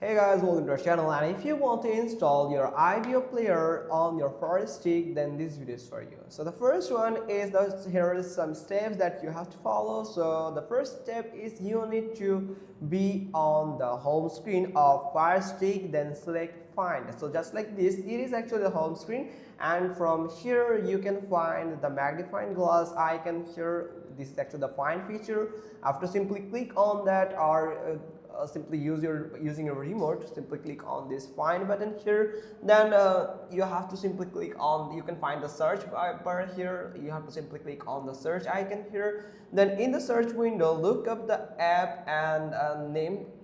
Hey guys, welcome to our channel, and if you want to install your IBO player on your Firestick, then this video is for you. So the first one is here is some steps that you have to follow. So the first step is you need to be on the home screen of Firestick, then select find. So just like this, it is actually the home screen, and from here you can find the magnifying glass icon here. This is actually the find feature. After simply click on that, or simply using your remote, simply click on this find button here. Then you have to simply click on, you can find the search bar here. You have to simply click on the search icon here. Then in the search window, look up the app and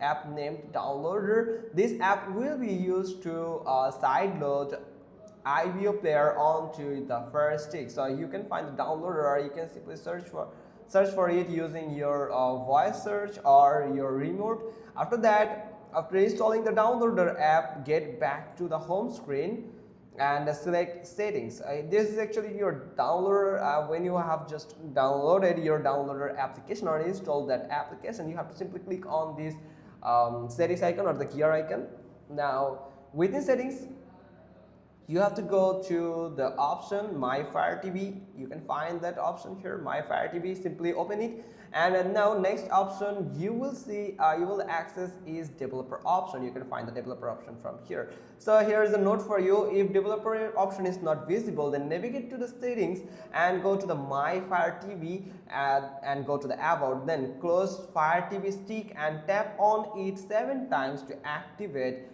app named downloader. This app will be used to sideload IBO player onto the Firestick. So you can find the downloader, or you can simply search for it using your voice search or your remote. After that, after installing the downloader app, get back to the home screen and select settings. This is actually your downloader. When you have just downloaded your downloader application or installed that application, you have to simply click on this settings icon or the gear icon. Now within settings, you have to go to the option My Fire TV. You can find that option here, My Fire TV. Simply open it, and now next option you will see, you will access is developer option. You can find the developer option from here. So here is a note for you: if developer option is not visible, then navigate to the settings and go to the My Fire TV and go to the about. Then close Fire TV stick and tap on it 7 times to activate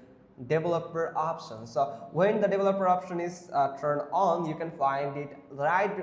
developer option. So when the developer option is turned on, you can find it right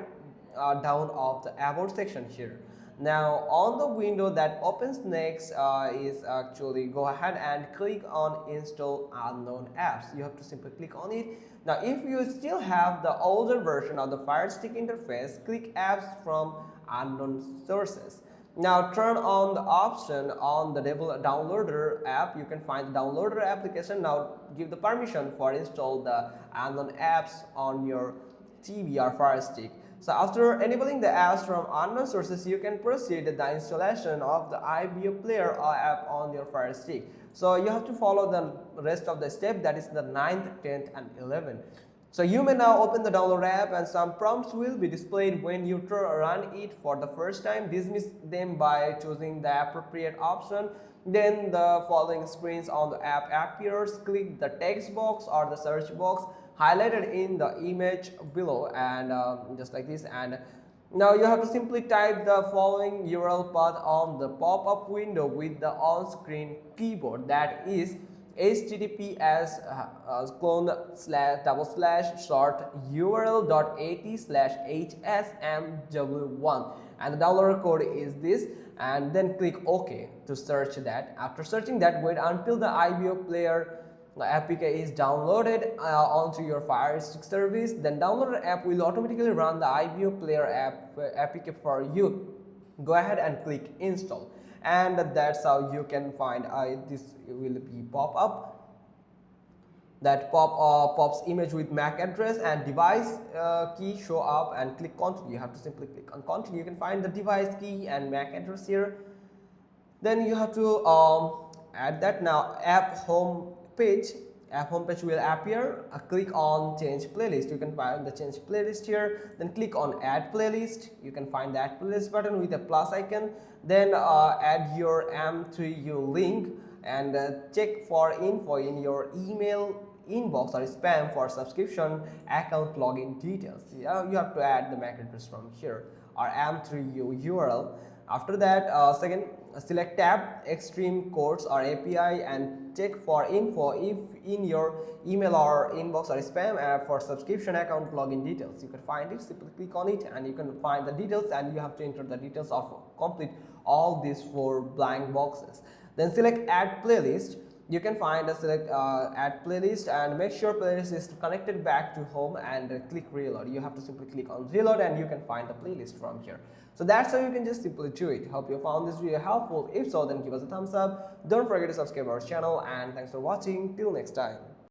down of the about section here. Now on the window that opens next is actually go ahead and click on install unknown apps. You have to simply click on it. Now if you still have the older version of the Firestick interface, click apps from unknown sources. Now turn on the option on the downloader app. You can find the downloader application. Now give the permission for install the unknown apps on your TV or Firestick. So after enabling the apps from unknown sources, you can proceed the installation of the IBO player app on your Firestick. So you have to follow the rest of the step, that is the 9th, 10th and 11th. So you may now open the download app, and some prompts will be displayed when you run it for the first time. Dismiss them by choosing the appropriate option. Then the following screens on the app appears. Click the text box or the search box highlighted in the image below, and just like this. And now you have to simply type the following URL path on the pop-up window with the on-screen keyboard, that is https //short url.at/hsmw1, and the download code is this, and then click OK to search that. After searching that, wait until the IBO player APK is downloaded onto your Firestick service. Then downloader app will automatically run the IBO player APK for you. Go ahead and click install, and that's how you can find this will be pop up. That pops image with MAC address and device key show up, and click continue. You have to simply click on continue. You can find the device key and MAC address here. Then you have to add that. Now app home page will appear. Click on change playlist. You can find the change playlist here. Then click on add playlist. You can find the add playlist button with a plus icon. Then add your M3U link and check for info in your email inbox or spam for subscription account login details. You have to add the MAC address from here or M3U URL. After that, second, select tab Extreme Codes or API and check for info if in your email or inbox or spam for subscription account login details. You can find it, simply click on it, and you can find the details, and you have to enter the details of complete all these 4 blank boxes. Then select add playlist. You can find a select add playlist, and make sure playlist is connected back to home, and click reload. You have to simply click on reload, and you can find the playlist from here. So that's how you can just simply do it. Hope you found this video helpful. If so, then give us a thumbs up. Don't forget to subscribe our channel, and thanks for watching. Till next time.